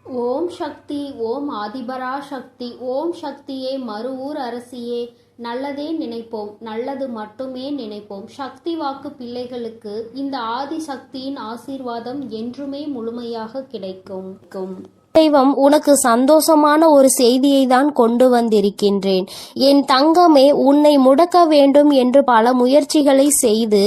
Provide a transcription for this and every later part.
ஓம் சக்தி, ஓம் ஆதிபரா சக்தி, ஓம் சக்தியே, மறுவூர் அரசியே. நல்லதே நினைப்போம், நல்லது மட்டுமே நினைப்போம். சக்தி வாக்கு பிள்ளைகளுக்கு இந்த ஆதி சக்தியின் ஆசீர்வாதம் என்றுமே முழுமையாக கிடைக்கும். தெய்வம், உனக்கு சந்தோஷமான ஒரு செய்தியை தான் கொண்டு வந்திருக்கின்றேன். என் தங்கமே, உன்னை முடக்க வேண்டும் என்று பல முயற்சிகளை செய்து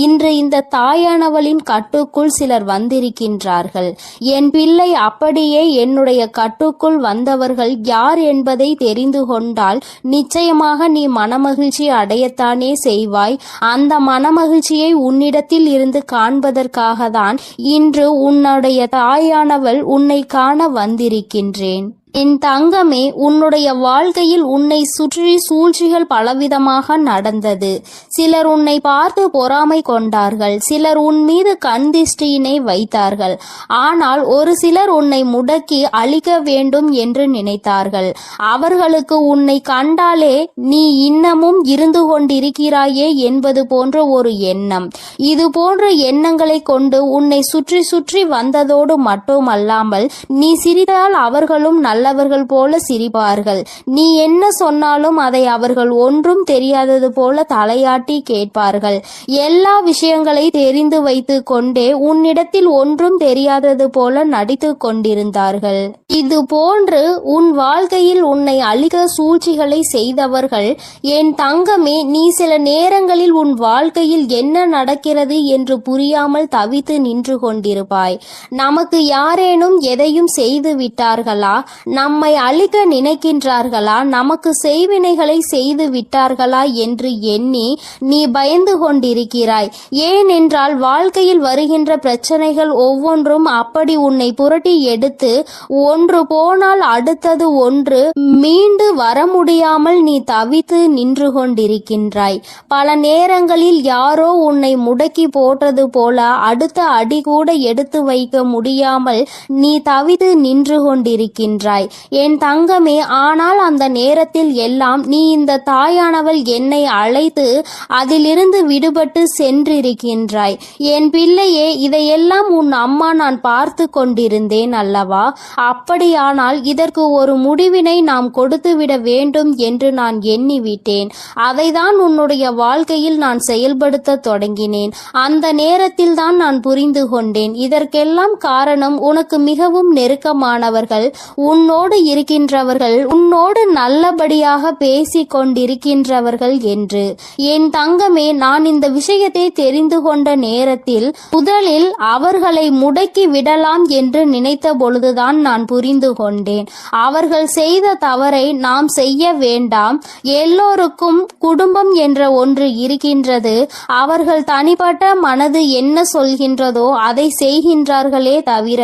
இன்று இந்த தாயானவளின் கட்டுக்குள் சிலர் வந்திருக்கின்றார்கள். என் பிள்ளை, அப்படியே என்னுடைய கட்டுக்குள் வந்தவர்கள் யார் என்பதை தெரிந்து கொண்டால் நிச்சயமாக நீ மனமகிழ்ச்சி அடையத்தானே செய்வாய். அந்த மனமகிழ்ச்சியை உன்னிடத்தில் இருந்து காண்பதற்காக தான் இன்று உன்னுடைய தாயானவள் உன்னை காண வந்திருக்கின்றேன். என் தங்கமே, உன்னுடைய வாழ்க்கையில் உன்னை சுற்றி சூழ்ச்சிகள் பலவிதமாக நடந்தது. சிலர் உன்னை பார்த்து பொறாமை கொண்டார்கள், சிலர் உன் மீது கண் திஷ்டியினை வைத்தார்கள். ஆனால் ஒரு சிலர் உன்னை முடக்கி அழிக்க வேண்டும் என்று நினைத்தார்கள். அவர்களுக்கு உன்னை கண்டாலே நீ இன்னமும் இருந்து கொண்டிருக்கிறாயே என்பது போன்ற ஒரு எண்ணம். இது போன்ற எண்ணங்களை கொண்டு உன்னை சுற்றி சுற்றி வந்ததோடு மட்டுமல்லாமல் நீ சிரித்தால் அவர்களும் நல்லவர்கள் போல சிரிப்பார்கள். நீ என்ன சொன்னாலும் அதை அவர்கள் ஒன்றும் தெரியாதது போல தலையாட்டி கேட்பார்கள். எல்லா விஷயங்களை தெரிந்து வைத்து கொண்டே உன்னிடத்தில் ஒன்றும் தெரியாதது போல நடித்து கொண்டிருந்தார்கள். இது போன்று உன் வாழ்க்கையில் உன்னை அழிக்க சூழ்ச்சிகளை செய்தவர்கள், என் தங்கமே, நீ சில நேரங்களில் உன் வாழ்க்கையில் என்ன நடக்கிறது என்று புரியாமல் தவித்து நின்று கொண்டிருப்பாய். நமக்கு யாரேனும் எதையும் செய்து விட்டார்களா, நம்மை அழிக்க நினைக்கின்றார்களா, நமக்கு செய்வினைகளை செய்து விட்டார்களா என்று எண்ணி நீ பயந்து கொண்டிருக்கிறாய். ஏனென்றால் வாழ்க்கையில் வருகின்ற பிரச்சனைகள் ஒவ்வொன்றும் அப்படி உன்னை புரட்டி எடுத்து ஒன்று போனால் அடுத்தது ஒன்று மீண்டு வர முடியாமல் நீ தவித்து நின்று கொண்டிருக்கின்றாய். பல நேரங்களில் யாரோ உன்னை முடக்கி போட்டது போல அடுத்த அடி கூட எடுத்து வைக்க முடியாமல் நீ தவித்து நின்று கொண்டிருக்கின்றாய் என் தங்கமே. ஆனால் அந்த நேரத்தில் எல்லாம் நீ இந்த தாயானவள் என்னை அழைத்து அதிலிருந்து விடுபட்டு சென்றிருக்கின்றாய். என் பிள்ளையே, இதையெல்லாம் உன் அம்மா நான் பார்த்து கொண்டிருந்தேன் அல்லவா? அப்படியானால் இதற்கு ஒரு முடிவினை நாம் கொடுத்துவிட வேண்டும் என்று நான் எண்ணிவிட்டேன். அதைதான் உன்னுடைய வாழ்க்கையில் நான் செயல்படுத்த தொடங்கினேன். அந்த நேரத்தில் தான் நான் புரிந்து கொண்டேன், இதற்கெல்லாம் காரணம் உனக்கு மிகவும் நெருக்கமானவர்கள், உன்னோடு இருக்கின்றவர்கள், உன்னோடு நல்லபடியாக பேசிக் கொண்டிருக்கின்றவர்கள் என்று. என் தங்கமே, நான் இந்த விஷயத்தை தெரிந்து கொண்ட நேரத்தில் முதலில் அவர்களை முடக்கி விடலாம் என்று நினைத்த பொழுதுதான் நான் புரிந்து கொண்டேன். அவர்கள் செய்த தவறை நாம் செய்ய வேண்டாம். எல்லோருக்கும் குடும்பம் என்ற ஒன்று இருக்கின்றது. அவர்கள் தனிப்பட்ட மனது என்ன சொல்கின்றதோ அதை செய்கின்றார்களே தவிர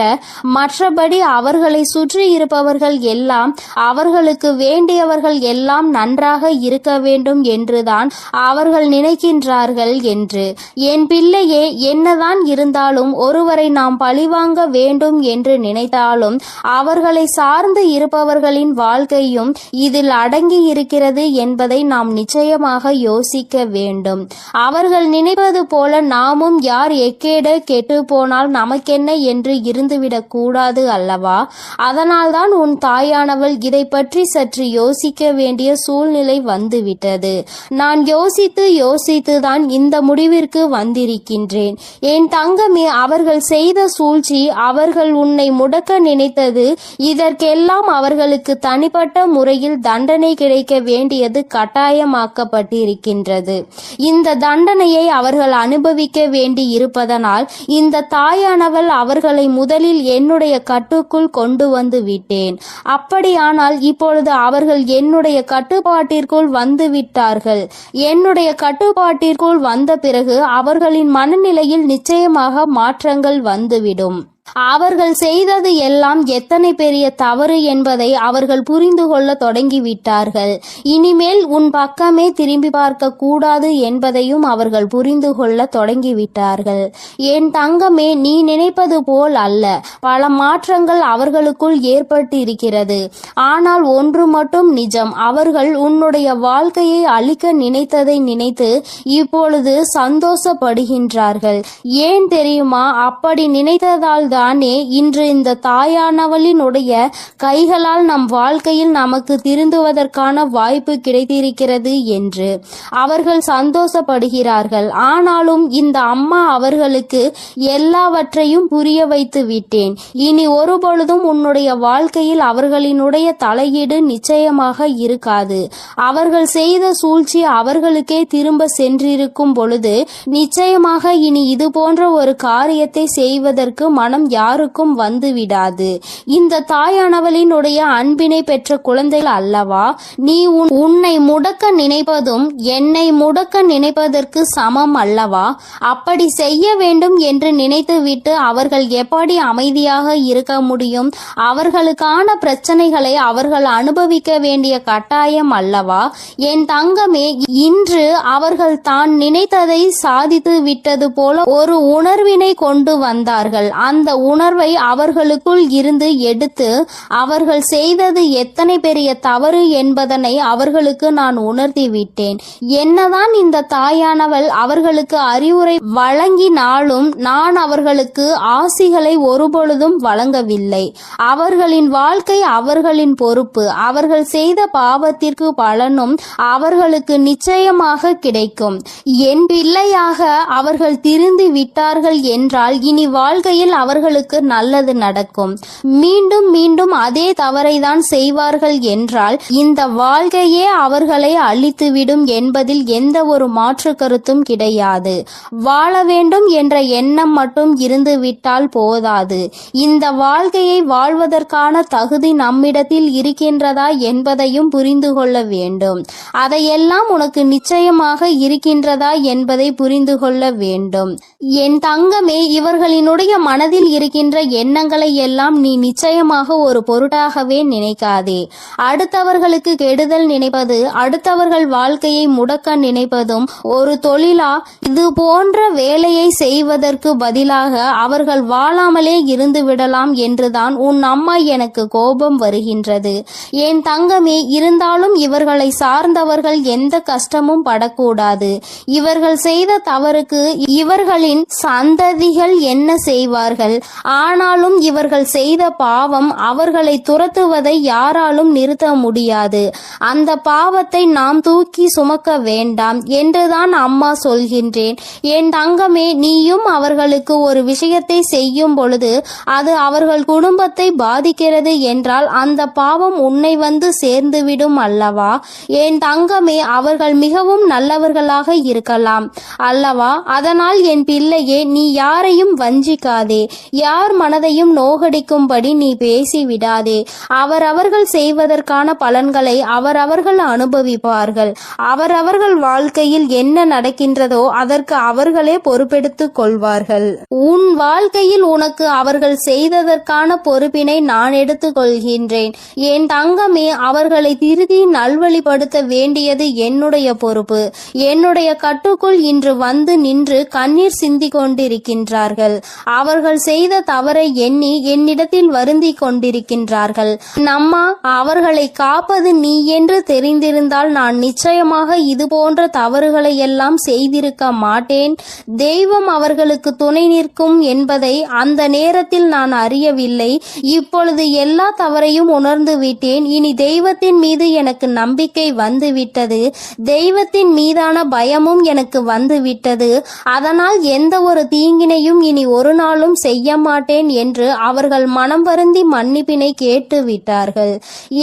மற்றபடி அவர்களை சுற்றி இருப்பவர்கள் எல்லாம் அவர்களுக்கு வேண்டியவர்கள் எல்லாம் நன்றாக இருக்க வேண்டும் என்றுதான் அவர்கள் நினைக்கின்றார்கள் என்று. என் பிள்ளையே, என்னதான் இருந்தாலும் ஒருவரை நாம் பழிவாங்க வேண்டும் என்று நினைத்தாலும் அவர்களை சார்ந்து இருப்பவர்களின் வாழ்க்கையும் இதில் அடங்கி இருக்கிறது என்பதை நாம் நிச்சயமாக யோசிக்க வேண்டும். அவர்கள் நினைப்பது போல நாமும் யார் எக்கேட கெட்டு போனால் நமக்கென்ன என்று இருந்துவிடக் கூடாது அல்லவா? அதனால்தான் உன் தாயானவள் இதை பற்றி சற்று யோசிக்க வேண்டிய சூழ்நிலை வந்துவிட்டது. நான் யோசித்து தான் இந்த முடிவிற்கு வந்திருக்கின்றேன். என் தங்கமே, அவர்கள் செய்த சூழ்ச்சி, அவர்கள் உன்னை முடக்க நினைத்தது, இதற்கெல்லாம் அவர்களுக்கு தனிப்பட்ட முறையில் தண்டனை கிடைக்க வேண்டியது கட்டாயமாக்கப்பட்டிருக்கின்றது. இந்த தண்டனையை அவர்கள் அனுபவிக்க வேண்டி இருப்பதனால் இந்த தாயானவள் அவர்களை முதலில் என்னுடைய கட்டுக்குள் கொண்டு வந்து விட்டேன். அப்படியானால் இப்பொழுது அவர்கள் என்னுடைய கட்டுப்பாட்டிற்குள் வந்து விட்டார்கள். என்னுடைய கட்டுப்பாட்டிற்குள் வந்த பிறகு அவர்களின் மனநிலையில் நிச்சயமாக மாற்றங்கள் வந்துவிடும். அவர்கள் செய்தது எல்லாம் எத்தனை பெரிய தவறு என்பதை அவர்கள் புரிந்து கொள்ள தொடங்கிவிட்டார்கள். இனிமேல் உன் பக்கமே திரும்பி பார்க்க கூடாது என்பதையும் அவர்கள் புரிந்து கொள்ள தொடங்கிவிட்டார்கள். என் தங்கமே, நீ நினைப்பது போல் அல்ல. பல மாற்றங்கள் அவர்களுக்குள் ஏற்பட்டிருக்கிறது. ஆனால் ஒன்று மட்டும் நிஜம், அவர்கள் உன்னுடைய வாழ்க்கையை அழிக்க நினைத்ததை நினைத்து இப்பொழுது சந்தோஷப்படுகின்றார்கள். ஏன் தெரியுமா? அப்படி நினைத்ததால் தானே இன்று இந்த தாயானவளினுடைய கைகளால் நம் வாழ்க்கையில் நமக்கு திருந்துவதற்கான வாய்ப்பு கிடைத்திருக்கிறது என்று அவர்கள் சந்தோஷப்படுகிறார்கள். ஆனாலும் இந்த அம்மா அவர்களுக்கு எல்லாவற்றையும் புரிய வைத்து விட்டேன். இனி ஒருபொழுதும் உன்னுடைய வாழ்க்கையில் அவர்களினுடைய தலையீடு நிச்சயமாக இருக்காது. அவர்கள் செய்த சூழ்ச்சி அவர்களுக்கே திரும்ப சென்றிருக்கும் பொழுது நிச்சயமாக இனி இது போன்ற ஒரு காரியத்தை செய்வதற்கு மனம் யாருக்கும் வந்துவிடாது. இந்த தாயானவளினுடைய அன்பினை பெற்ற குழந்தைகள் அல்லவா நீ உன்னை முடக்க நினைப்பதும் என்னை முடக்க நினைப்பதற்கு சமம் அல்லவா? அப்படி செய்ய வேண்டும் என்று நினைத்துவிட்டு அவர்கள் எப்படி அமைதியாக இருக்க முடியும்? அவர்களுக்கான பிரச்சனைகளை அவர்கள் அனுபவிக்க வேண்டிய கட்டாயம் அல்லவா? என் தங்கமே, இன்று அவர்கள் தான் நினைத்ததை சாதித்து விட்டது போல ஒரு உணர்வினை கொண்டு வந்தார்கள். அந்த உணர்வை அவர்களுக்குள் இருந்து எடுத்து அவர்கள் செய்தது எத்தனை பெரிய தவறு என்பதனை அவர்களுக்கு நான் உணர்த்தி விட்டேன். என்னதான் இந்த தாயானவள் அவர்களுக்கு அறிவுரை வழங்கினாலும் நான் அவர்களுக்கு ஆசிகளை ஒருபொழுதும் வழங்கவில்லை. அவர்களின் வாழ்க்கை அவர்களின் பொறுப்பு. அவர்கள் செய்த பாவத்திற்கு பலனும் அவர்களுக்கு நிச்சயமாக கிடைக்கும். என் பிள்ளையாக அவர்கள் திருந்தி விட்டார்கள் என்றால் இனி வாழ்க்கையில் அவர்களுக்கு நல்லது நடக்கும். மீண்டும் மீண்டும் அதே தவறை தான் செய்வார்கள் என்றால் இந்த வாழ்க்கையே அவர்களை அழித்துவிடும் என்பதில் எந்த ஒரு மாற்று கருத்தும் கிடையாது. வாழ வேண்டும் என்ற எண்ணம் மட்டும் இருந்து விட்டால் போதாது. இந்த வாழ்க்கையை வாழ்வதற்கான தகுதி நம்மிடத்தில் இருக்கின்றதா என்பதையும் புரிந்து கொள்ள வேண்டும். அதையெல்லாம் உனக்கு நிச்சயமாக இருக்கின்றதா என்பதை புரிந்து கொள்ள வேண்டும். என் தங்கமே, இவர்களினுடைய மனதில் இருக்கின்ற எண்ணங்களை எல்லாம் நீ நிச்சயமாக ஒரு பொருட்டாகவே நினைக்காதே. அடுத்தவர்களுக்கு கெடுதல் நினைப்பது, அடுத்தவர்கள் வாழ்க்கையை முடக்க நினைப்பதும் ஒரு தொழிலா? இது போன்ற வேலையை செய்வதற்கு பதிலாக அவர்கள் வாழாமலே இருந்து விடலாம் என்றுதான் உன் அம்மா எனக்கு கோபம் வருகின்றது. என் தங்கமே, இருந்தாலும் இவர்களை சார்ந்தவர்கள் எந்த கஷ்டமும் படக்கூடாது. இவர்கள் செய்த தவறுக்கு இவர்களின் சந்ததிகள் என்ன செய்வார்கள்? ஆனாலும் இவர்கள் செய்த பாவம் அவர்களை துரத்துவதை யாராலும் நிறுத்த முடியாது. அந்த பாவத்தை நாம் தூக்கி சுமக்க வேண்டாம் என்றுதான் அம்மா சொல்கின்றேன். என் தங்கமே, நீயும் அவர்களுக்கு ஒரு விஷயத்தை செய்யும் பொழுது அது அவர்கள் குடும்பத்தை பாதிக்கிறது என்றால் அந்த பாவம் உன்னை வந்து சேர்ந்துவிடும் அல்லவா? என் தங்கமே, அவர்கள் மிகவும் நல்லவர்களாக இருக்கலாம் அல்லவா? அதனால் என் பிள்ளையே, நீ யாரையும் வஞ்சிக்காதே. யார் மனதையும் நோகடிக்கும்படி நீ பேசிவிடாதே. அவரவர்கள் செய்வதற்கான பலன்களை அவரவர்கள் அனுபவிப்பார்கள். அவரவர்கள் வாழ்க்கையில் என்ன நடக்கின்றதோ அதற்கு அவர்களே பொறுப்பெடுத்துக் கொள்வார்கள். உன் வாழ்க்கையில் உனக்கு அவர்கள் செய்ததற்கான பொறுப்பினை நான் எடுத்துக் கொள்கின்றேன். என் தங்கமே, அவர்களை திருத்தி நல்வழிப்படுத்த வேண்டியது என்னுடைய பொறுப்பு. என்னுடைய கட்டுக்குள் இன்று வந்து நின்று கண்ணீர் சிந்திக் கொண்டிருக்கின்றார்கள். அவர்கள் செய்த தவறை எண்ணி என்னிடத்தில் வருந்தி கொண்டிருக்கின்றார்கள். நம்மா, அவர்களை காப்பது நீ என்று தெரிந்திருந்தால் நான் நிச்சயமாக இது போன்ற தவறுகளை எல்லாம் செய்திருக்க மாட்டேன். தெய்வம் அவர்களுக்கு துணை நிற்கும் என்பதை அந்த நேரத்தில் நான் அறியவில்லை. இப்பொழுது எல்லா தவறையும் உணர்ந்து விட்டேன். இனி தெய்வத்தின் மீது எனக்கு நம்பிக்கை வந்துவிட்டது. தெய்வத்தின் மீதான பயமும் எனக்கு வந்துவிட்டது. அதனால் எந்த ஒரு தீங்கினையும் இனி ஒரு நாளும் செய்ய மாட்டேன் என்று அவர்கள் மனம் வருந்தி மன்னிப்பினை கேட்டு விட்டார்கள்.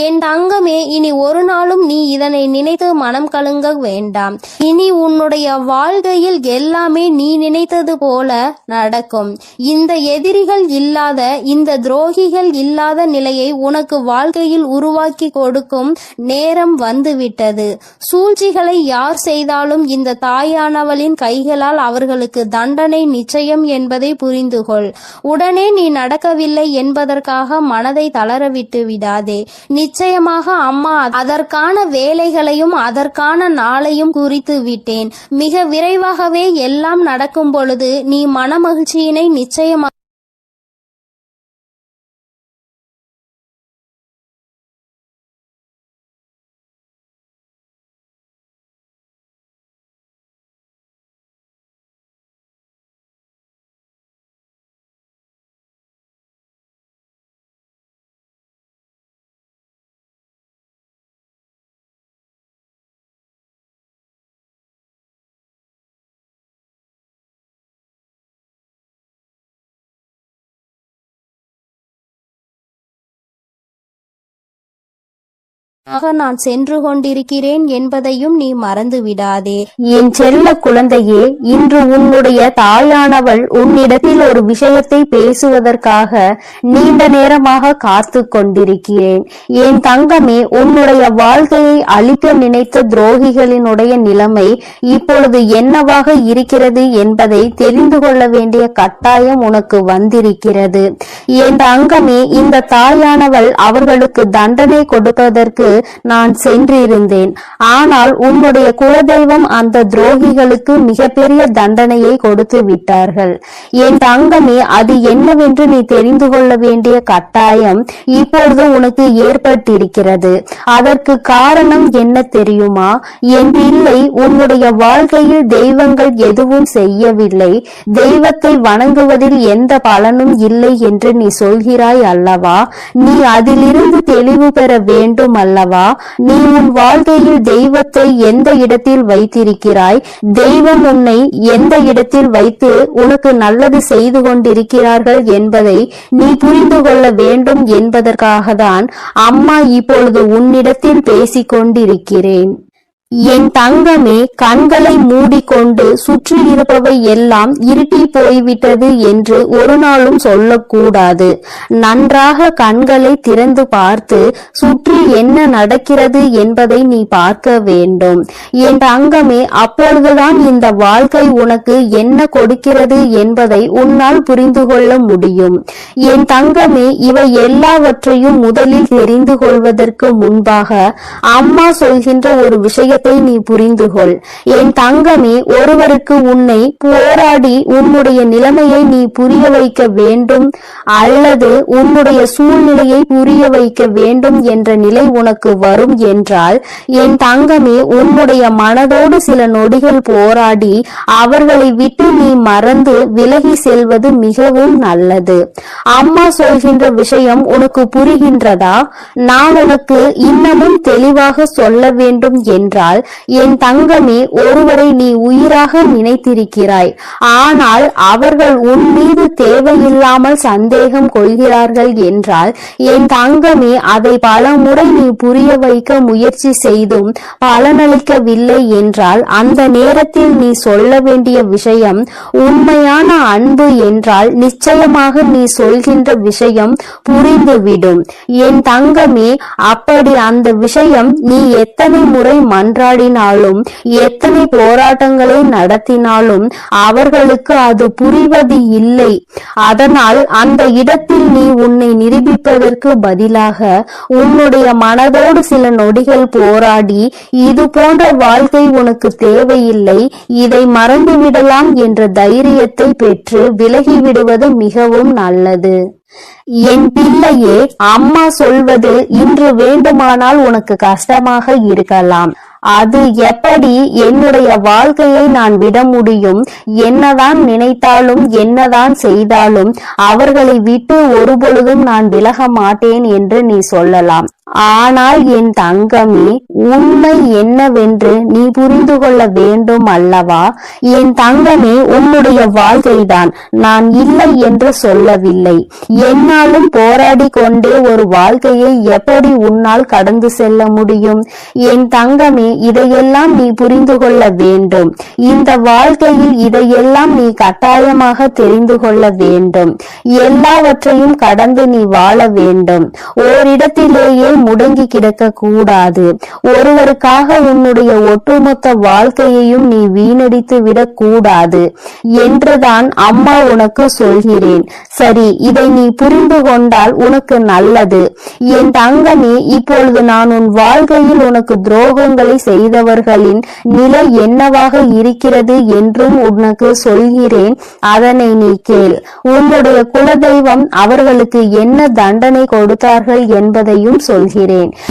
என் தங்கமே, இனி ஒரு நாளும் நீ இதனை நினைத்து மனம் கலங்க வேண்டாம். இனி உன்னுடைய வாழ்க்கையில் எல்லாமே நீ நினைத்தது போல நடக்கும். இந்த எதிரிகள் இல்லாத, இந்த துரோகிகள் இல்லாத நிலையை உனக்கு வாழ்க்கையில் உருவாக்கி கொடுக்கும் நேரம் வந்துவிட்டது. சூழ்ச்சிகளை யார் செய்தாலும் இந்த தாயானவளின் கைகளால் அவர்களுக்கு தண்டனை நிச்சயம் என்பதை புரிந்து கொள். உடனே நீ நடக்கவில்லை என்பதற்காக மனதை தளரவிட்டு விடாதே. நிச்சயமாக அம்மா அதற்கான வேலைகளையும் அதற்கான நாளையும் குறித்து விட்டேன். மிக விரைவாகவே எல்லாம் நடக்கும் பொழுது நீ மனமகிழ்ச்சியினை நிச்சயமாக நான் சென்று கொண்டிருக்கிறேன் என்பதையும் நீ மறந்து விடாதே. என் செல்ல குழந்தையே, இன்று உன்னுடைய தாயானவள் உன்னிடத்தில் ஒரு விஷயத்தை பேசுவதற்காக நீண்ட நேரமாக காத்து கொண்டிருக்கிறேன். என் தங்கமே, உன்னுடைய வாழ்க்கையை அழிக்க நினைத்த துரோகிகளினுடைய நிலைமை இப்பொழுது என்னவாக இருக்கிறது என்பதை தெரிந்து கொள்ள வேண்டிய கட்டாயம் உனக்கு வந்திருக்கிறது. என் தங்கமே, இந்த தாயானவள் அவர்களுக்கு தண்டனை கொடுப்பதற்கு நான் சென்றிருந்தேன். ஆனால் உன்னுடைய குலதெய்வம் அந்த துரோகிகளுக்கு மிகப்பெரிய தண்டனையை கொடுத்து விட்டார்கள். என் தங்கமே, அது என்னவென்று நீ தெரிந்து கொள்ள வேண்டிய கட்டாயம் இப்பொழுது உனக்கு ஏற்பட்டிருக்கிறது. அதற்கு காரணம் என்ன தெரியுமா? என் பிள்ளை, உன்னுடைய வாழ்க்கையில் தெய்வங்கள் எதுவும் செய்யவில்லை, தெய்வத்தை வணங்குவதில் எந்த பலனும் இல்லை என்று நீ சொல்கிறாய் அல்லவா? நீ அதிலிருந்து தெளிவு பெற வேண்டும் அல்லவா? நீ உன் வாழ்க்கையில் தெய்வத்தை எந்த இடத்தில் வைத்திருக்கிறாய்? தெய்வம் உன்னை எந்த இடத்தில் வைத்து உனக்கு நல்லது செய்து கொண்டிருக்கிறார்கள் என்பதை நீ புரிந்து கொள்ள வேண்டும் என்பதற்காக தான் அம்மா இப்பொழுது உன்னிடத்தில் பேசிக் கொண்டிருக்கிறேன். என் தங்கமே, கண்களை மூடிக்கொண்டு சுற்றி இருப்பவை எல்லாம் இருட்டி போய்விட்டது என்று ஒரு நாளும் சொல்லக்கூடாது. நன்றாக கண்களை திறந்து பார்த்து சுற்றி என்ன நடக்கிறது என்பதை நீ பார்க்க வேண்டும். என் தங்கமே, அப்பொழுதுதான் இந்த வாழ்க்கை உனக்கு என்ன கொடுக்கிறது என்பதை உன்னால் புரிந்து கொள்ள முடியும். என் தங்கமே, இவை எல்லாவற்றையும் முதலில் தெரிந்து கொள்வதற்கு முன்பாக அம்மா சொல்கின்ற ஒரு விஷயத்தை நீ புரிந்து கொள். என் தங்கமே, ஒருவருக்கு உன்னை போராடி உன்னுடைய நிலைமையை நீ புரிய வைக்க வேண்டும் அல்லது உன்னுடைய சூழ்நிலையை புரிய வைக்க வேண்டும் என்ற நிலை உனக்கு வரும் என்றால், என் தங்கமே, உன்னுடைய மனதோடு சில நொடிகள் போராடி அவர்களை விட்டு நீ மறந்து விலகி செல்வது மிகவும் நல்லது. அம்மா சொல்கின்ற விஷயம் உனக்கு புரிகின்றதா? நான் உனக்கு இன்னமும் தெளிவாக சொல்ல வேண்டும் என்றால், என் தங்கமே, ஒருவரை நீ உயிராக நினைத்திருக்கிறாய். ஆனால் அவர்கள் உன் மீது தேவையில்லாமல் சந்தேகம் கொள்கிறார்கள் என்றால், என் தங்கமே, அதை பல முறை நீ புரிய வைக்க முயற்சி செய்தும் பலனளிக்கவில்லை என்றால், அந்த நேரத்தில் நீ சொல்ல வேண்டிய விஷயம் உண்மையான அன்பு என்றால் நிச்சயமாக நீ சொல்கின்ற விஷயம் புரிந்துவிடும். என் தங்கமே, அப்படி அந்த விஷயம் நீ எத்தனை முறை மன்றாடினாலும் எத்தனை போராட்டங்களை நடத்தினாலும் அவர்களுக்கு அது புரிவது இல்லை. அதனால் அந்த இடத்தில் நீ உன்னை நிரூபிப்பதற்கு பதிலாக உன்னுடைய மனதோடு சில நொடிகள் போராடி இது போன்ற வாழ்க்கை உனக்கு தேவையில்லை, இதை மறந்துவிடலாம் என்ற தைரியத்தை பெற்று விலகிவிடுவது மிகவும் நல்லது. என் பிள்ளையே, அம்மா சொல்வது இன்று வேண்டுமானால் உனக்கு கஷ்டமாக இருக்கலாம். அது எப்படி என்னுடைய வாழ்க்கையை நான் விட முடியும்? என்னதான் நினைத்தாலும் என்னதான் செய்தாலும் அவர்களை விட்டு ஒருபொழுதும் நான் விலக மாட்டேன் என்று நீ சொல்லலாம். ஆனால் என் தங்கமே, உண்மை என்னவென்று நீ புரிந்து கொள்ள வேண்டும் அல்லவா? என் தங்கமே, உன்னுடைய வாழ்க்கைதான், நான் இல்லை என்று சொல்லவில்லை. என்னாலும் போராடி கொண்டே ஒரு வாழ்க்கையை எப்படி உன்னால் கடந்து செல்ல முடியும்? என் தங்கமே, இதையெல்லாம் நீ புரிந்து கொள்ள வேண்டும். இந்த வாழ்க்கையில் இதையெல்லாம் நீ கட்டாயமாக தெரிந்து கொள்ள வேண்டும். எல்லாவற்றையும் கடந்து நீ வாழ வேண்டும். ஓரிடத்திலேயே முடங்கி கிடக்க கூடாது. ஒருவருக்காக உன்னுடைய ஒட்டுமொத்த வாழ்க்கையையும் நீ வீணடித்து விடக் கூடாது என்றுதான் அம்மா உனக்கு சொல்கிறேன். சரி, இதை நீ புரிந்து கொண்டால் உனக்கு நல்லது. என் தங்கமே, இப்பொழுது நான் உன் வாழ்க்கையில் உனக்கு துரோகங்களை செய்தவர்களின் நிலை என்னவாக இருக்கிறது என்றும் உனக்கு சொல்கிறேன். அதனை நீ கேள். உன்னுடைய குலதெய்வம் அவர்களுக்கு என்ன தண்டனை கொடுத்தார்கள் என்பதையும் சொல்கிறேன்.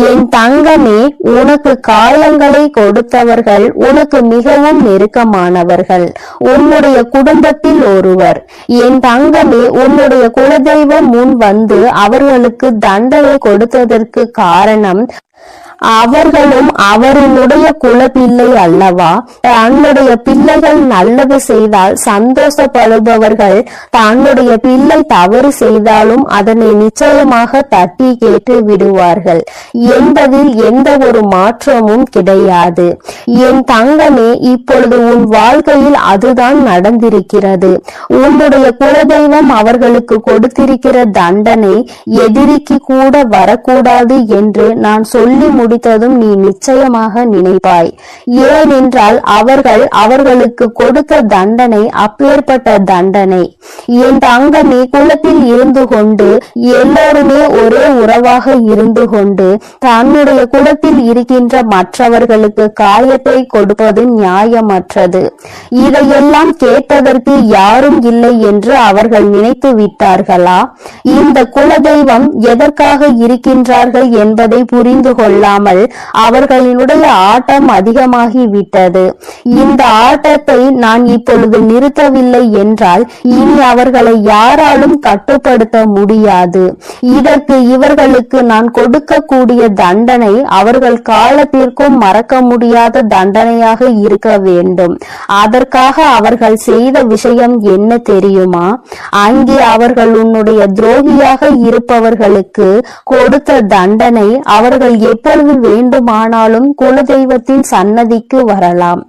என் தங்கமே, உனக்கு காயங்களை கொடுத்தவர்கள் உனக்கு மிகவும் நெருக்கமானவர்கள், உன்னுடைய குடும்பத்தில் ஒருவர். என் தங்கமே, உன்னுடைய குலதெய்வம் முன் வந்து அவர்களுக்கு தண்டனை கொடுத்ததற்கு காரணம் அவர்களும் அவருடைய குலப்பிள்ளை அல்லவா? தன்னுடைய பிள்ளைகள் நல்லது செய்தால் சந்தோஷப்படுபவர்கள் தன்னுடைய பிள்ளை தவறு செய்தாலும் அதனை நிச்சயமாக தட்டி கேட்டு விடுவார்கள் என்பதில் எந்த ஒரு மாற்றமும் கிடையாது. என் தங்கமே, இப்பொழுது உன் வாழ்க்கையில் அதுதான் நடந்திருக்கிறது. உன்னுடைய குலதெய்வம் அவர்களுக்கு கொடுத்திருக்கிற தண்டனை எதிரிக்கு கூட வரக்கூடாது என்று நான் சொல்லி முடித்ததும் நீ நிச்சயமாக நினைப்பாய். ஏனென்றால் அவர்களுக்கு கொடுத்த தண்டனை அப்பேற்பட்ட தண்டனை. என் தங்கமே, குலத்தில் இருந்து கொண்டு எல்லோருமே ஒரே உறவாக இருந்து கொண்டு தன்னுடைய குலத்தில் இருக்கின்ற மற்றவர்களுக்கு காயத்தை கொடுப்பது நியாயமற்றது. இதையெல்லாம் கேட்பதற்கு யாரும் இல்லை என்று அவர்கள் நினைத்து விட்டார்களா? இந்த குலதெய்வம் எதற்காக இருக்கின்றார்கள் என்பதை புரிந்து கொள்ளாமல் அவர்களுடைய ஆட்டம் அதிகமாகி விட்டது. இந்த ஆட்டத்தை நான் இப்பொழுது நிறுத்தவில்லை என்றால் இனி அவர்களை யாராலும் கட்டுப்படுத்த முடியாது. இதற்கு இவர்களுக்கு நான் கொடுக்கக்கூடிய தண்டனை அவர்கள் காலத்திற்கும் மறக்க முடியாத தண்டனையாக இருக்க வேண்டும். அதற்காக அவர்கள் செய்த விஷயம் என்ன தெரியுமா? அங்கே அவர்கள் உன்னுடைய துரோகியாக இருப்பவர்களுக்கு கொடுத்த தண்டனை அவர்கள் எப்பொழுது வேண்டுமானாலும் குலதெய்வத்தின் சன்னதிக்கு வரலாம்,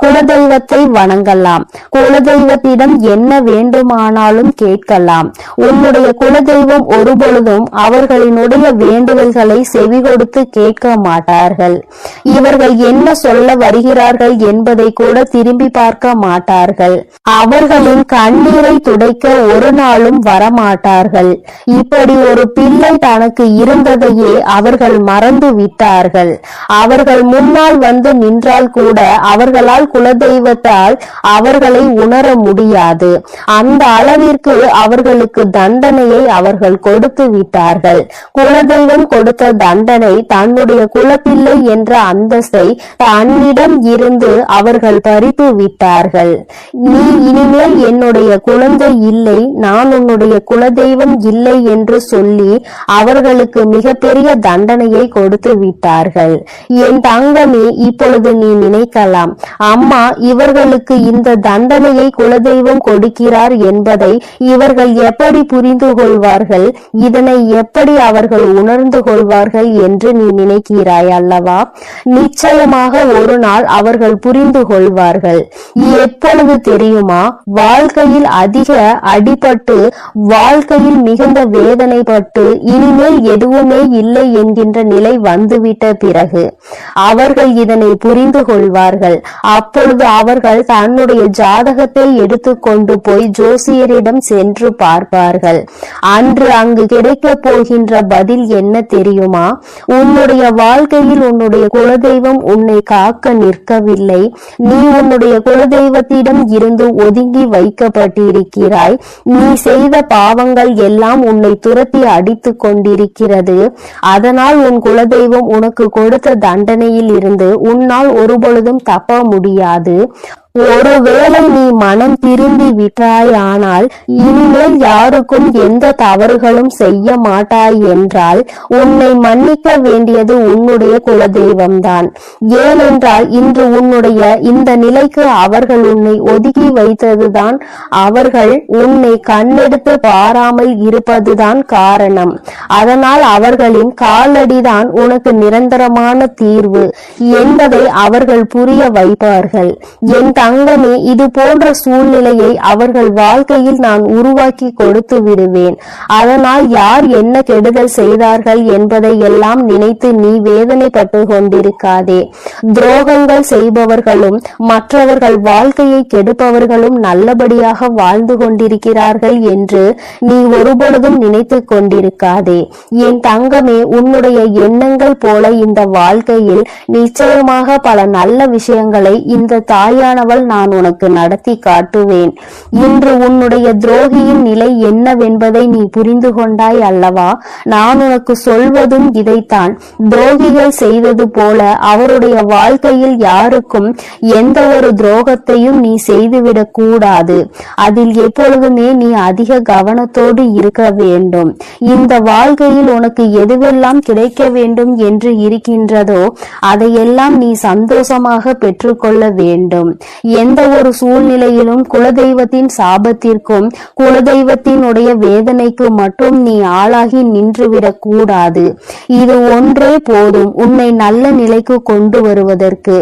குலதெய்வத்தை வணங்கலாம், குலதெய்வத்திடம் என்ன வேண்டுமானாலும் கேட்கலாம். உன்னுடைய குலதெய்வம் ஒருபொழுதும் அவர்களினுடைய வேண்டுதல்களை செவி கொடுத்து கேட்க மாட்டார்கள். இவர்கள் என்ன சொல்ல வருகிறார்கள் என்பதை கூட திரும்பி பார்க்க மாட்டார்கள். அவர்களின் கண்ணீரை துடைக்க ஒரு நாளும் வரமாட்டார்கள். இப்படி ஒரு பிள்ளை தனக்கு இருந்ததையே அவர்கள் மறந்து விட்டார்கள். அவர்கள் முன்னால் வந்து நின்றால் கூட அவர்களால் குலதெய்வத்தால் அவர்களை உணர முடியாது. அந்த அளவிற்கு அவர்களுக்கு தண்டனையை அவர்கள் கொடுத்து விட்டார்கள். குலதெய்வம் கொடுத்த தண்டனை தன்னுடைய குலப்பிள்ளை என்ற அந்தஸ்தை தன்னிடம் இருந்து அவர்கள் பறித்து விட்டார்கள். நீ இனிமேல் என்னுடைய குழந்தை இல்லை, நான் உன்னுடைய குலதெய்வம் இல்லை என்று சொல்லி அவர்களுக்கு மிகப்பெரிய தண்டனையை கொடுத்து விட்டார்கள். என் தங்கமே, இப்பொழுது நீ நினைக்கலாம், அம்மா இவர்களுக்கு இந்த தண்டனையை குலதெய்வம் கொடுக்கிறார் என்பதை இவர்கள் எப்படி புரிந்து கொள்வார்கள், இதனை எப்படி அவர்கள் உணர்ந்து கொள்வார்கள் என்று நீ நினைக்கிறாய் அல்லவா? நிச்சயமாக ஒரு நாள் அவர்கள் புரிந்து கொள்வார்கள். எப்பொழுது தெரியுமா? வாழ்க்கையில் அதிக அடிபட்டு வாழ்க்கையில் மிகுந்த வேதனைப்பட்டு இனிமேல் எதுவுமே இல்லை என்கின்ற நிலை வந்துவிட்ட பிறகு அவர்கள் இதனை புரிந்து கொள்வார்கள். அப்பொழுது அவர்கள் தன்னுடைய ஜாதகத்தை எடுத்துக்கொண்டு போய் ஜோசியரிடம் சென்று பார்ப்பார்கள். அன்று அங்கு கிடைக்க போகின்ற பதில் என்ன தெரியுமா? உன்னுடைய வாழ்க்கையில் உன்னுடைய குலதெய்வம் உன்னை காக்க நிற்கவில்லை. நீ உன்னுடைய குலதெய்வத்திடம் இருந்து ஒதுங்கி வைக்கப்பட்டிருக்கிறாய். நீ செய்த பாவங்கள் எல்லாம் உன்னை துரத்தி அடித்து கொண்டிருக்கிறது. அதனால் உன் குலதெய்வம் உனக்கு கொடுத்த தண்டனையில் இருந்து உன்னால் ஒருபொழுதும் தப்ப முடியாது. ஒருவேளை நீ மனம் திரும்பி விட்டாயானால் இனிமேல் யாருக்கும் எந்த தவறுகளும் செய்ய மாட்டாய் என்றால் உன்னை மன்னிக்க வேண்டியது உன்னுடைய குலதெய்வம்தான். ஏனென்றால் இன்று உன்னுடைய இந்த நிலைக்கு அவர்கள் உன்னை ஒதுக்கி வைத்ததுதான், அவர்கள் உன்னை கண்ணெடுத்து பாராமல் இருப்பதுதான் காரணம். அதனால் அவர்களின் காலடிதான் உனக்கு நிரந்தரமான தீர்வு என்பதை அவர்கள் புரிய வைப்பார்கள். என் தங்கமே, இது போன்ற சூழ்நிலையை அவர்கள் வாழ்க்கையில் நான் உருவாக்கி கொடுத்து விடுவேன். அதனால் யார் என்ன கெடுதல் செய்தார்கள் என்பதை எல்லாம் நினைத்து நீ வேதனைப்பட்டு கொண்டிருக்காதே. துரோகங்கள் செய்பவர்களும் மற்றவர்கள் வாழ்க்கையை கெடுப்பவர்களும் நல்லபடியாக வாழ்ந்து கொண்டிருக்கிறார்கள் என்று நீ ஒருபொழுதும் நினைத்து கொண்டிருக்காதே. என் தங்கமே, உன்னுடைய எண்ணங்கள் போல இந்த வாழ்க்கையில் நிச்சயமாக பல நல்ல விஷயங்களை இந்த தாயானவள் நிகழ்வுகள் நான் உனக்கு நடத்தி காட்டுவேன். இன்று உன்னுடைய துரோகியின் நிலை என்னவென்பதை நீ புரிந்து கொண்டாய் அல்லவா? நான் உனக்கு சொல்வதும் இதைத்தான். துரோகிகள் செய்தது போல அவருடைய வாழ்க்கையில் யாருக்கும் எந்த ஒரு துரோகத்தையும் நீ செய்துவிடக் கூடாது. அதில் எப்பொழுதுமே நீ அதிக கவனத்தோடு இருக்க வேண்டும். இந்த வாழ்க்கையில் உனக்கு எதுவெல்லாம் கிடைக்க வேண்டும் என்று இருக்கின்றதோ அதையெல்லாம் நீ சந்தோஷமாக பெற்றுக்கொள்ள வேண்டும். எந்த ஒரு சூழ்நிலையிலும் குலதெய்வத்தின் சாபத்திற்கும் குலதெய்வத்தினுடைய வேதனைக்கு மட்டும் நீ ஆளாகி நின்றுவிடக் கூடாது. இது ஒன்றே போதும் உன்னை நல்ல நிலைக்கு கொண்டு வருவதற்கு.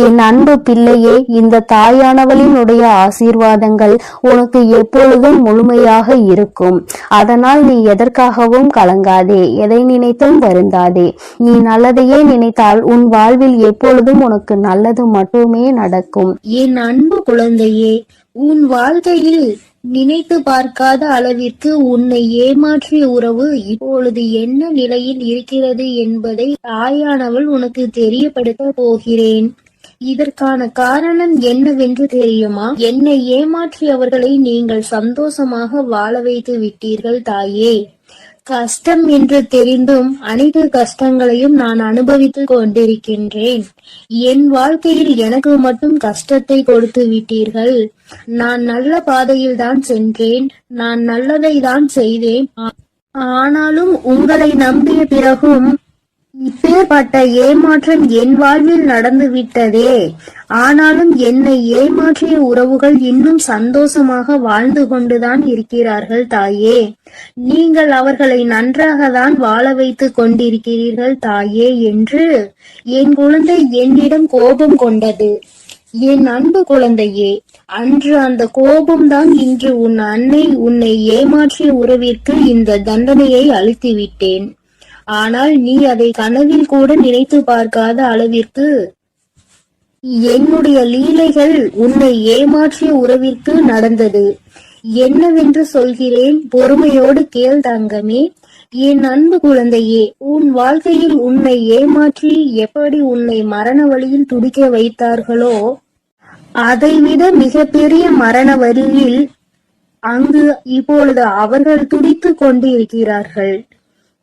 என் அன்பு பிள்ளையே, இந்த தாயானவளினுடைய ஆசீர்வாதங்கள் உனக்கு எப்பொழுதும் முழுமையாக இருக்கும். அதனால் நீ எதற்காகவும் கலங்காதே, எதை நினைத்தும் வருந்தாதே. நீ நல்லதையே நினைத்தால் உன் வாழ்வில் எப்பொழுதும் உனக்கு நல்லது மட்டுமே நடக்கும். என் அன்பு குழந்தையே, உன் வாழ்க்கையில் நினைத்து பார்க்காத அளவிற்கு உன்னை ஏமாற்றிய உறவு இப்பொழுது என்ன நிலையில் இருக்கிறது என்பதை தாயானவள் உனக்கு தெரியப்படுத்த போகிறேன். இதற்கான காரணம் என்னவென்று தெரியுமா? என்னை ஏமாற்றியவர்களை நீங்கள் சந்தோஷமாக வாழ வைத்து விட்டீர்கள் தாயே. கஷ்டம் என்று தெரிந்தும் அனைத்து கஷ்டங்களையும் நான் அனுபவித்துக் கொண்டிருக்கின்றேன். என் வாழ்க்கையில் எனக்கு மட்டும் கஷ்டத்தை கொடுத்து விட்டீர்கள். நான் நல்ல பாதையில் தான் சென்றேன், நான் நல்லதை தான் செய்தேன். ஆனாலும் உங்களை நம்பிய பிறகும் இப்பேற்பட்ட ஏமாற்றம் என் வாழ்வில் நடந்து விட்டதே. ஆனாலும் என்னை ஏமாற்றிய உறவுகள் இன்னும் சந்தோஷமாக வாழ்ந்து கொண்டுதான் இருக்கிறார்கள் தாயே. நீங்கள் அவர்களை நன்றாக தான் வாழ வைத்துக் கொண்டிருக்கிறீர்கள் தாயே என்று என் குழந்தை என்னிடம் கோபம் கொண்டது. என் அன்பு குழந்தையே, அன்று அந்த கோபம்தான் இன்று உன் அன்னை உன்னை ஏமாற்றிய உறவிற்கு இந்த தண்டனையை அளித்து விட்டேன். ஆனால் நீ அதை கனவில் கூட நினைத்து பார்க்காத அளவிற்கு என்னுடைய லீலைகள் உன்னை ஏமாற்றிய உறவிற்கு நடந்தது. என்னவென்று சொல்கிறேன், பொறுமையோடு கேள் தங்கமே. என் அன்பு குழந்தையே, உன் வாழ்க்கையில் உன்னை ஏமாற்றி எப்படி உன்னை மரண வழியில் துடிக்க வைத்தார்களோ அதைவிட மிகப்பெரிய மரண வழியில் அங்கு இப்பொழுது அவர்கள் துடித்துக் கொண்டிருக்கிறார்கள்.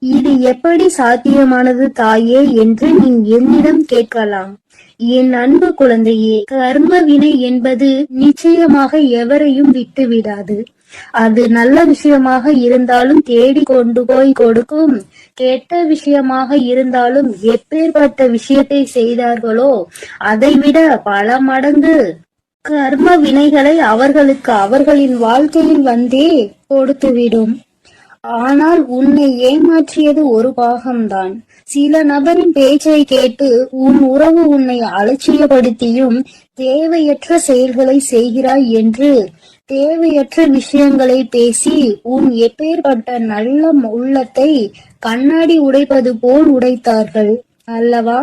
இது எப்படி சாத்தியமானது தாயே என்று நீ என்னிடம் கேட்கலாம். என் அன்பு குழந்தையே, கர்ம வினை என்பது நிச்சயமாக எவரையும் விட்டு விடாது. அது நல்ல விஷயமாக இருந்தாலும் தேடி கொண்டு போய் கொடுக்கும், கெட்ட விஷயமாக இருந்தாலும் எப்பேற்பட்ட விஷயத்தை செய்தார்களோ அதைவிட பல மடங்கு கர்ம வினைகளை அவர்களுக்கு அவர்களின் வாழ்க்கையில் வந்தே கொடுத்துவிடும். ஆனால் உன்னை ஏமாற்றியது ஒரு பாகம்தான். சில நபரின் பேச்சை கேட்டு உன் உறவு உன்னை அலட்சியப்படுத்தியும் தேவையற்ற செயல்களை செய்கிறாய் என்று தேவையற்ற விஷயங்களை பேசி உன் எப்பேற்பட்ட நல்ல உள்ளத்தை கண்ணாடி உடைப்பது போல் உடைத்தார்கள் அல்லவா?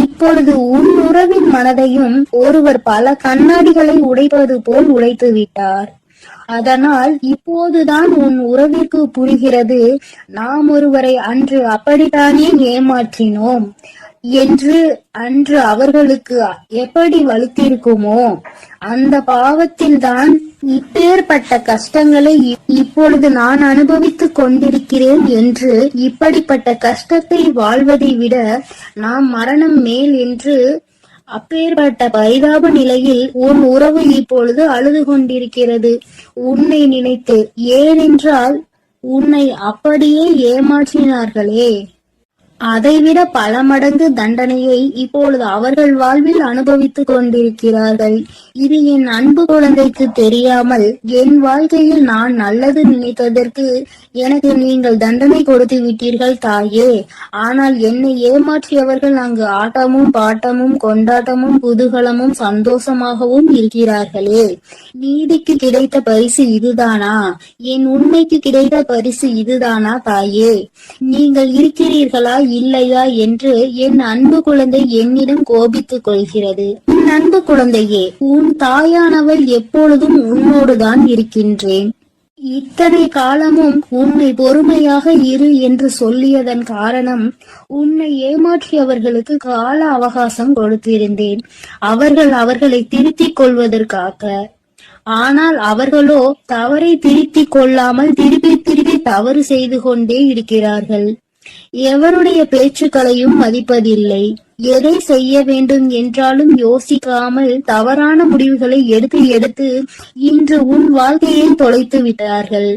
இப்பொழுது உன் உறவின் மனதையும் ஒருவர் பல கண்ணாடிகளை உடைப்பது போல் உடைத்து விட்டார். அதனால் இப்போதுதான் உன் உறவிற்கு புரிகிறது, நாம் ஒருவரை அன்று அப்படித்தானே ஏமாற்றினோம் என்று. அன்று அவர்களுக்கு எப்படி வலித்திருக்குமோ அந்த பாவத்தில் தான் இப்பேற்பட்ட கஷ்டங்களை இப்பொழுது நான் அனுபவித்துக் கொண்டிருக்கிறேன் என்று. இப்படிப்பட்ட கஷ்டத்தை வாழ்வதை விட நாம் மரணம் மேல் என்று அப்பேற்பட்ட பரிதாப நிலையில் உன் உறவு இப்பொழுது அழுது கொண்டிருக்கிறது உன்னை நினைத்து. ஏனென்றால் உன்னை அப்படியே ஏமாற்றினார்களே, அதைவிட பல மடங்கு தண்டனையை இப்பொழுது அவர்கள் வாழ்வில் அனுபவித்துக் கொண்டிருக்கிறார்கள். இது என் அன்பு குழந்தைக்கு தெரியாமல் என் வாழ்க்கையில் நான் நல்லது நினைத்ததற்கு எனக்கு நீங்கள் தண்டனை கொடுத்து விட்டீர்கள் தாயே. ஆனால் என்னை ஏமாற்றியவர்கள் அங்கு ஆட்டமும் பாட்டமும் கொண்டாட்டமும் குதூகலமும் சந்தோஷமாகவும் இருக்கிறார்களே. நீதிக்கு கிடைத்த பரிசு இதுதானா? என் உண்மைக்கு கிடைத்த பரிசு இதுதானா தாயே? நீங்கள் இருக்கிறீர்களா இல்லையா என்று என் அன்பு குழந்தை என்னிடம் கோபித்துக் கொள்கிறது. என் அன்பு குழந்தையே, உன் தாயானவள் எப்பொழுதும் உன்னோடுதான் இருக்கின்றேன். இத்தனை காலமும் உன்னை பொறுமையாக இரு என்று சொல்லியதன் காரணம், உன்னை ஏமாற்றியவர்களுக்கு கால அவகாசம் கொடுத்திருந்தேன், அவர்களை திருத்திக் கொள்வதற்காக. ஆனால் அவர்களோ தவறை திருத்திக் கொள்ளாமல் திருப்பி திருப்பி தவறு செய்து கொண்டே இருக்கிறார்கள். எவருடைய பேச்சுக்களையும் மதிப்பதில்லை. எதை செய்ய வேண்டும் என்றாலும் யோசிக்காமல் தவறான முடிவுகளை எடுத்து இன்று உன் வாழ்க்கையை தொலைத்து விட்டார்கள்.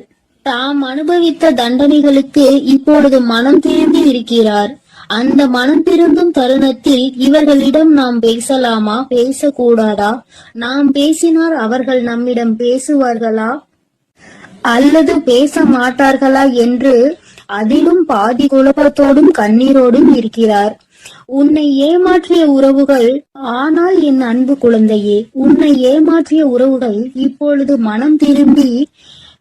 தாம் அனுபவித்த தண்டனைகளுக்கு இப்பொழுது மனம் திரும்பி இருக்கிறார். அந்த மனம் திரும்பும் தருணத்தில் இவர்களிடம் நாம் பேசலாமா, பேசக்கூடாதா? நாம் பேசினால் அவர்கள் நம்மிடம் பேசுவார்களா அல்லது பேச மாட்டார்களா என்று அதிலும் பாதி குழப்பத்தோடும் கண்ணீரோடும் இருக்கிறார். உன்னை ஏமாற்றிய உறவுகள், ஆனால் என் அன்பு குழந்தையே, உன்னை ஏமாற்றிய உறவுகள் இப்பொழுது மனம் திரும்பி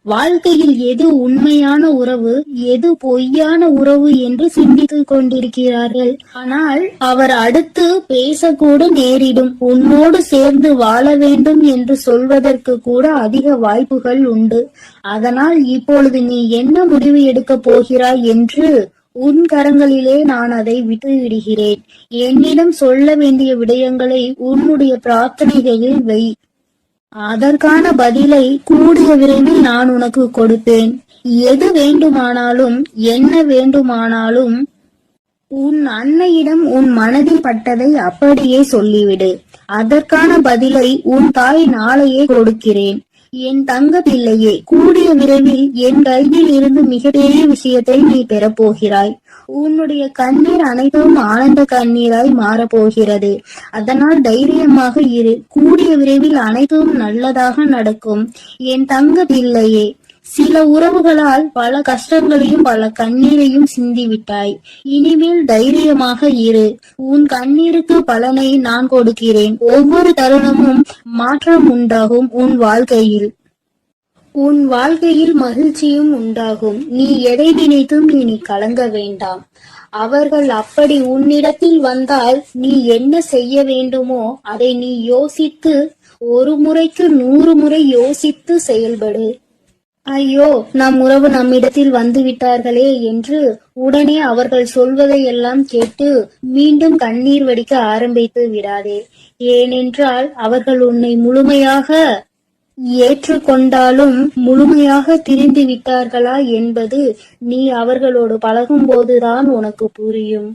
வாழ்க்கையில் எது உண்மையான உறவு, எது பொய்யான உறவு என்று சிந்தித்துக் கொண்டிருக்கிறார்கள். ஆனால் அவர் அடுத்து பேசக்கூட நேரிடும். உன்னோடு சேர்ந்து வாழ வேண்டும் என்று சொல்வதற்கு கூட அதிக வாய்ப்புகள் உண்டு. அதனால் இப்பொழுது நீ என்ன முடிவு எடுக்கப் போகிறாய் என்று உன் கரங்களிலே நான் அதை விட்டுவிடுகிறேன். என்னிடம் சொல்ல வேண்டிய விடயங்களை உன்னுடைய பிரார்த்தனைகளில் வை. அதற்கான பதிலை கூடிய விரைவில் நான் உனக்கு கொடுப்பேன். எது வேண்டுமானாலும், என்ன வேண்டுமானாலும் உன் அன்னையிடம் உன் மனதில் பட்டதை அப்படியே சொல்லிவிடு. அதற்கான பதிலை உன் தாய் நாளையே கொடுக்கிறேன். என் தங்க பிள்ளையே, கூடிய விரைவில் என் கையில் இருந்து மிகப்பெரிய விஷயத்தை நீ பெறப்போகிறாய். உன்னுடைய கண்ணீர் அனைத்தும் ஆனந்த கண்ணீராய் மாறப்போகிறது. அதனால் தைரியமாக இரு. கூடிய விரைவில் அனைத்தும் நல்லதாக நடக்கும். என் தங்க பிள்ளையே, சில உறவுகளால் பல கஷ்டங்களையும் பல கண்ணீரையும் சிந்திவிட்டாய். இனிமேல் தைரியமாக இரு. உன் கண்ணீருக்கு பலனை நான் கொடுக்கிறேன். ஒவ்வொரு தருணமும் மாற்றம் உண்டாகும். உன் வாழ்க்கையில் மகிழ்ச்சியும் உண்டாகும். நீ எதை நினைத்தும் நீ கலங்க வேண்டாம். அவர்கள் அப்படி உன்னிடத்தில் வந்தால் நீ என்ன செய்ய வேண்டுமோ அதை நீ யோசித்து, ஒரு முறைக்கு 100 முறை யோசித்து செயல்படு. ஐயோ, நம் உறவு நம்மிடத்தில் வந்து விட்டார்களே என்று உடனே அவர்கள் சொல்வதை எல்லாம் கேட்டு மீண்டும் கண்ணீர் வடிக்க ஆரம்பித்து விடாதே. ஏனென்றால் அவர்கள் உன்னை முழுமையாக ஏற்றுக்கொண்டாலும் முழுமையாக திரிந்து விட்டார்களா என்பது நீ அவர்களோடு பழகும் போதுதான் உனக்கு புரியும்.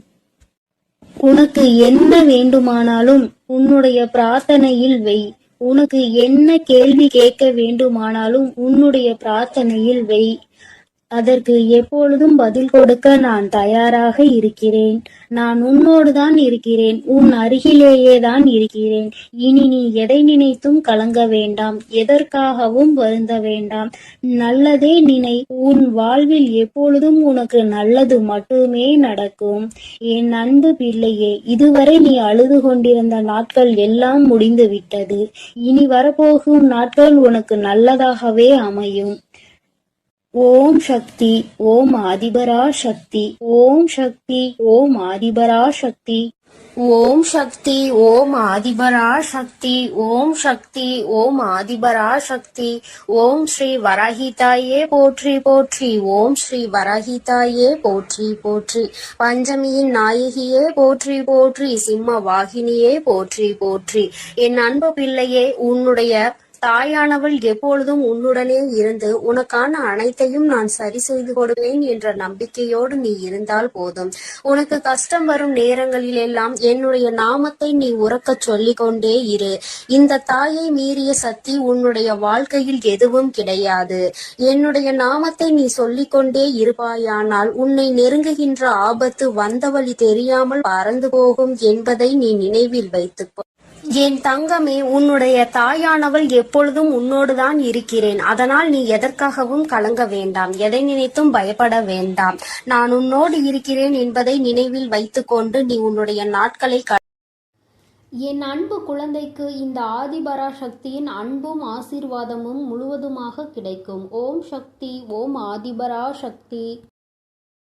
உனக்கு என்ன வேண்டுமானாலும் உன்னுடைய பிரார்த்தனையில் வை. உனக்கு என்ன கேள்வி கேட்க வேண்டுமானாலும் உன்னுடைய பிரார்த்தனையில் வை. அதற்கு எப்பொழுதும் பதில் கொடுக்க நான் தயாராக இருக்கிறேன். நான் உன்னோடுதான் இருக்கிறேன். உன் அருகிலேயே தான் இருக்கிறேன். இனி நீ எதை நினைத்தும் கலங்க வேண்டாம். எதற்காகவும் வருந்த வேண்டாம். நல்லதே நினை. உன் வாழ்வில் எப்பொழுதும் உனக்கு நல்லது மட்டுமே நடக்கும். என் அன்பு பிள்ளையே, இதுவரை நீ அழுது கொண்டிருந்த நாட்கள் எல்லாம் முடிந்து விட்டது. இனி வரப்போகும் நாட்கள் உனக்கு நல்லதாகவே அமையும். ஓம் சக்தி, ஓம் ஆதிபரா சக்தி, ஓம் சக்தி, ஓம் ஆதிபரா சக்தி, ஓம் சக்தி, ஓம் ஆதிபரா சக்தி, ஓம் சக்தி, ஓம் ஆதிபரா சக்தி. ஓம் ஸ்ரீ வராஹிதாயே போற்றி போற்றி, ஓம் ஸ்ரீ வராஹிதாயே போற்றி போற்றி. பஞ்சமியின் நாயகியே போற்றி போற்றி, சிம்ம வாகினியே போற்றி போற்றி. என் அன்பு பிள்ளையே, உன்னுடைய தாயானவள் எப்பொழுதும் உன்னுடனே இருந்து உனக்கான அனைத்தையும் நான் சரி செய்து கொடுவேன் என்ற நம்பிக்கையோடு நீ இருந்தால் போதும். உனக்கு கஷ்டம் வரும் நேரங்களிலெல்லாம் என்னுடைய நாமத்தை நீ உறக்கச் சொல்லிக் கொண்டே இரு. இந்த தாயை மீறிய சக்தி உன்னுடைய வாழ்க்கையில் எதுவும் கிடையாது. என்னுடைய நாமத்தை நீ சொல்லிக்கொண்டே இருப்பாயானால் உன்னை நெருங்குகின்ற ஆபத்து வந்த வழி தெரியாமல் பறந்து போகும் என்பதை நீ நினைவில் வைத்துக்கொள். என் தங்கமே, உன்னுடைய தாயானவள் எப்பொழுதும் உன்னோடுதான் இருக்கிறேன். அதனால் நீ எதற்காகவும் கலங்க வேண்டாம். எதை நினைத்தும் பயப்பட வேண்டாம். நான் உன்னோடு இருக்கிறேன் என்பதை நினைவில் வைத்துக்கொண்டு நீ உன்னுடைய நாட்களை என் அன்பு குழந்தைக்கு இந்த ஆதிபரா சக்தியின் அன்பும் ஆசீர்வாதமும் முழுவதுமாக கிடைக்கும். ஓம் சக்தி, ஓம் ஆதிபரா சக்தி.